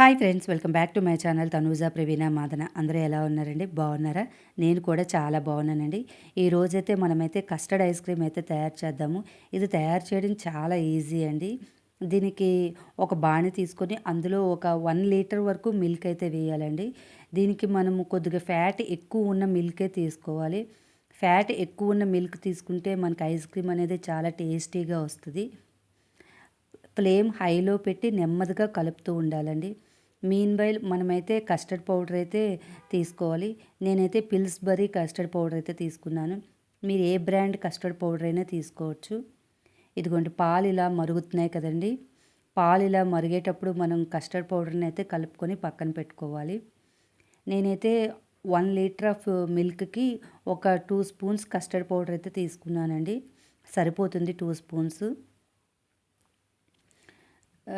Hi friends, welcome back to my channel Tanuja Praveena Madana. అందరూ ఎలా ఉన్నారండి? బాగున్నారా? నేను కూడా చాలా బాగున్నానండి. ఈరోజైతే మనమైతే కస్టర్డ్ ఐస్ క్రీమ్ అయితే తయారు చేద్దాము. ఇది తయారు చేయడం చాలా ఈజీ అండి. దీనికి ఒక బాణి తీసుకొని అందులో ఒక 1 లీటర్ వరకు మిల్క్ అయితే వేయాలండి. దీనికి మనము కొద్దిగా ఫ్యాట్ ఎక్కువ ఉన్న మిల్కే తీసుకోవాలి. ఫ్యాట్ ఎక్కువ ఉన్న మిల్క్ తీసుకుంటే మనకి ఐస్ క్రీమ్ అనేది చాలా టేస్టీగా వస్తుంది. ఫ్లేమ్ హైలో పెట్టి నెమ్మదిగా కలుపుతూ ఉండాలండి. మీన్‌వైల్ మనమైతే కస్టర్డ్ పౌడర్ అయితే తీసుకోవాలి. నేనైతే పిల్స్‌బరీ కస్టర్డ్ పౌడర్ అయితే తీసుకున్నాను. మీరు ఏ బ్రాండ్ కస్టర్డ్ పౌడర్ అయినా తీసుకోవచ్చు. ఇదిగోండి, పాలు ఇలా మరుగుతున్నాయి కదండీ! పాలు ఇలా మరిగేటప్పుడు మనం కస్టర్డ్ పౌడర్‌ని అయితే కలుపుకొని పక్కన పెట్టుకోవాలి. నేనైతే 1 లీటర్ ఆఫ్ మిల్క్‌కి ఒక 2 స్పూన్స్ కస్టర్డ్ పౌడర్ అయితే తీసుకున్నానండి. సరిపోతుంది 2 స్పూన్స్.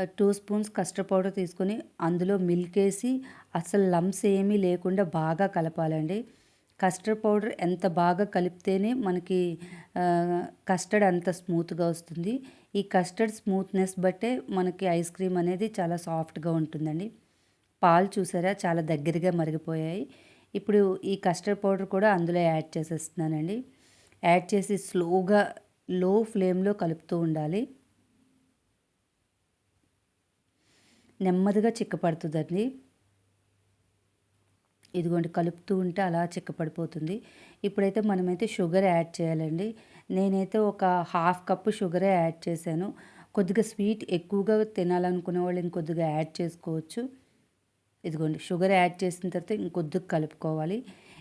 2 స్పూన్స్ కస్టర్డ్ పౌడర్ తీసుకొని అందులో మిల్క్ వేసి అసలు లంప్స్ ఏమీ లేకుండా బాగా కలపాలండి. కస్టర్డ్ పౌడర్ ఎంత బాగా కలిపితేనే మనకి కస్టర్డ్ అంత స్మూత్‌గా వస్తుంది. ఈ కస్టర్డ్ స్మూత్‌నెస్ బట్టే మనకి ఐస్ క్రీమ్ అనేది చాలా సాఫ్ట్‌గా ఉంటుందండి. పాలు చూసారా, చాలా దగ్గరగా మరిగిపోయాయి. ఇప్పుడు ఈ కస్టర్డ్ పౌడర్ కూడా అందులో యాడ్ చేసేస్తున్నానండి. యాడ్ చేసి స్లోగా లో ఫ్లేమ్‌లో కలుపుతూ ఉండాలి. నెమ్మదిగా చిక్కపడుతుందండి. ఇదిగోండి, కలుపుతూ ఉంటే అలా చిక్కపడిపోతుంది. ఇప్పుడైతే మనమైతే షుగర్ యాడ్ చేయాలండి. నేనైతే ఒక హాఫ్ కప్పు షుగరే యాడ్ చేశాను. కొద్దిగా స్వీట్ ఎక్కువగా తినాలనుకునే వాళ్ళు ఇంకొద్దిగా యాడ్ చేసుకోవచ్చు. ఇదిగోండి, షుగర్ యాడ్ చేసిన తర్వాత ఇంకొద్దిగా కలుపుకోవాలి.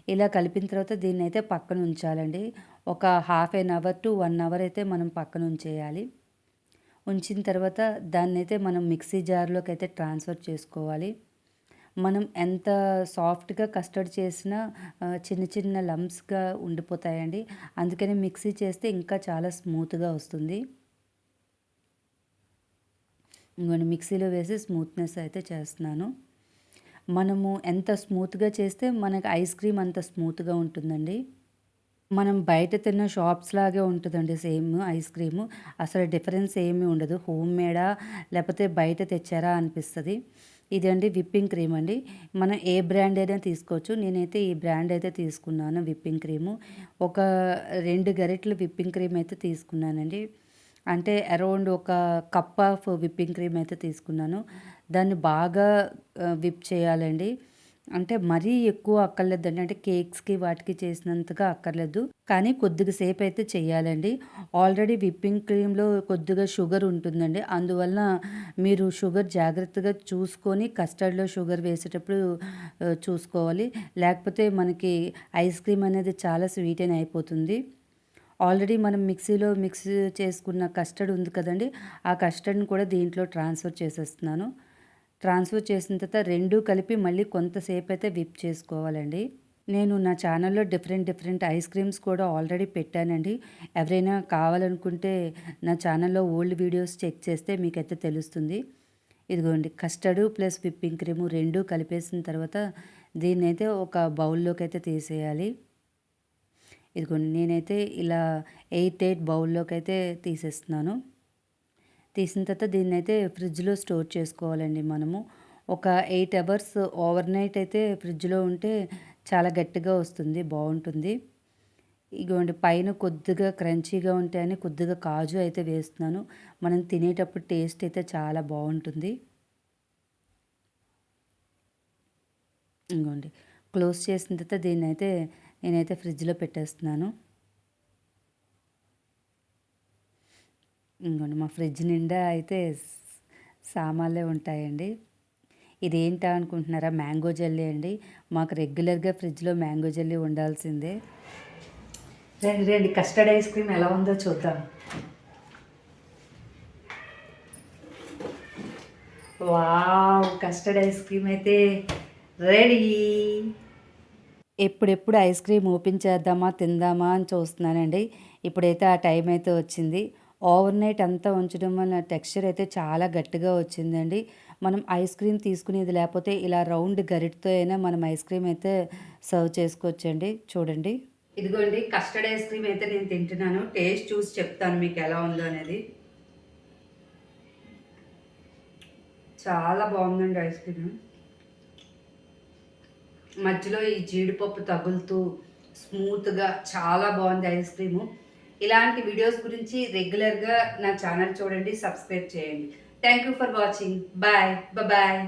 ఇలా కలిపిన తర్వాత దీన్నైతే పక్కన ఉంచాలండి. ఒక half an hour to 1 hour అయితే మనం పక్కన ఉంచేయాలి. ఉంచిన తర్వాత దాన్నైతే మనం మిక్సీ జార్‌లోకి అయితే ట్రాన్స్‌ఫర్ చేసుకోవాలి. మనం ఎంత సాఫ్ట్‌గా కస్టర్డ్ చేసినా చిన్న చిన్న లంప్స్‌గా ఉండిపోతాయండి. అందుకని మిక్సీ చేస్తే ఇంకా చాలా స్మూత్‌గా వస్తుంది. ఇంగోండి, మిక్సీలో వేసి స్మూత్‌నెస్ అయితే చేస్తున్నాను. మనము ఎంత స్మూత్‌గా చేస్తే మనకి ఐస్ క్రీమ్ అంత స్మూత్‌గా ఉంటుందండి. మనం బయట తిన్న షాప్స్ లాగే ఉంటదండి సేమ్ ఐస్ క్రీము. అసలు డిఫరెన్స్ ఏమీ ఉండదు. హోమ్ మేడా లేపోతే బయట తెచ్చారా అనిపిస్తది. ఇదండి విప్పింగ్ క్రీమ్ అండి. మనం ఏ బ్రాండ్ అయినా తీసుకోవచ్చు. నేనైతే ఈ బ్రాండ్ అయితే తీసుకున్నాను విప్పింగ్ క్రీము. ఒక 2 గరిటెలు విప్పింగ్ క్రీమ్ అయితే తీసుకున్నానండి. అంటే అరౌండ్ ఒక కప్ ఆఫ్ విప్పింగ్ క్రీమ్ అయితే తీసుకున్నాను. దాన్ని బాగా విప్ చేయాలండి. అంటే మరీ ఎక్కువ అక్కర్లేదండి. అంటే కేక్స్‌కి వాటికి చేసినంతగా అక్కర్లేదు. కానీ కొద్దిగా సేపయితే చెయ్యాలండి. ఆల్రెడీ విప్పింగ్ క్రీమ్‌లో కొద్దిగా షుగర్ ఉంటుందండి. అందువలన మీరు షుగర్ జాగ్రత్తగా చూసుకొని కస్టర్డ్‌లో షుగర్ వేసేటప్పుడు చూసుకోవాలి. లేకపోతే మనకి ఐస్ క్రీమ్ అనేది చాలా స్వీటెన్ అయిపోతుంది. ఆల్రెడీ మనం మిక్సీలో మిక్స్ చేసుకున్న కస్టర్డ్ ఉంది కదండీ! ఆ కస్టర్డ్‌ని కూడా దీంట్లో ట్రాన్స్‌ఫర్ చేసేస్తున్నాను. ట్రాన్స్‌ఫర్ చేసిన తర్వాత 2 కలిపి మళ్ళీ కొంతసేపయితే విప్ చేసుకోవాలండి. నేను నా ఛానల్‌లో డిఫరెంట్ డిఫరెంట్ ఐస్ క్రీమ్స్ కూడా ఆల్రెడీ పెట్టానండి. ఎవరైనా కావాలనుకుంటే నా ఛానల్‌లో ఓల్డ్ వీడియోస్ చెక్ చేస్తే మీకైతే తెలుస్తుంది. ఇదిగోండి, కస్టర్డు ప్లస్ విప్పింగ్ క్రీము 2 కలిపేసిన తర్వాత దీన్నైతే ఒక బౌల్‌లోకైతే తీసేయాలి. ఇదిగోండి, నేనైతే ఇలా ఎయిట్ బౌల్‌లోకైతే తీసేస్తున్నాను. తీసిన తర్వాత దీన్నైతే ఫ్రిడ్జ్‌లో స్టోర్ చేసుకోవాలండి మనము. ఒక 8 అవర్స్ ఓవర్‌నైట్ అయితే ఫ్రిడ్జ్‌లో ఉంటే చాలా గట్టిగా వస్తుంది, బావుంటుంది. ఇగోండి, పైన కొద్దిగా క్రంచీగా ఉంటాయని కొద్దిగా కాజు అయితే వేస్తున్నాను. మనం తినేటప్పుడు టేస్ట్ అయితే చాలా బావుంటుంది. ఇంగోండి, క్లోజ్ చేసిన తర్వాత దీన్నైతే నేనైతే ఫ్రిడ్జ్‌లో పెట్టేస్తున్నాను. ఇంగోండి, మా ఫ్రిడ్జ్ నిండా అయితే సామాన్లే ఉంటాయండి. ఇదేంటా అనుకుంటున్నారా? మ్యాంగో జెల్లీ అండి. మాకు రెగ్యులర్‌గా ఫ్రిడ్జ్‌లో మ్యాంగో జెల్లీ ఉండాల్సిందే. రండి రండి, కస్టర్డ్ ఐస్ క్రీమ్ ఎలా ఉందో చూద్దాం. వావ్! కస్టర్డ్ ఐస్ క్రీమ్ అయితే రెడీ. ఎప్పుడెప్పుడు ఐస్ క్రీమ్ ఓపెన్ చేద్దామా, తిందామా అని చూస్తున్నానండి. ఇప్పుడైతే ఆ టైం అయితే వచ్చింది. ఓవర్‌నైట్ అంతా ఉంచడం వల్ల టెక్స్చర్ అయితే చాలా గట్టిగా వచ్చిందండి. మనం ఐస్ క్రీమ్ తీసుకునేది లేపోతే ఇలా రౌండ్ గరిటెతో అయినా మనం ఐస్ క్రీమ్ అయితే సర్వ్ చేసుకోవచ్చండి. చూడండి. ఇదిగోండి, కస్టర్డ్ ఐస్ క్రీమ్ అయితే నేను తింటున్నాను. టేస్ట్ చూసి చెప్తాను మీకు ఎలా ఉందో అనేది. చాలా బాగుందండి ఐస్ క్రీమ్. మధ్యలో ఈ జీడిపప్పు తగులుతూ స్మూత్‌గా చాలా బాగుంది ఐస్ క్రీము. ఇలాంటి వీడియోస్ గురించి రెగ్యులర్‌గా నా ఛానల్ చూడండి, సబ్స్క్రైబ్ చేయండి. Thank you for watching. Bye. Bye.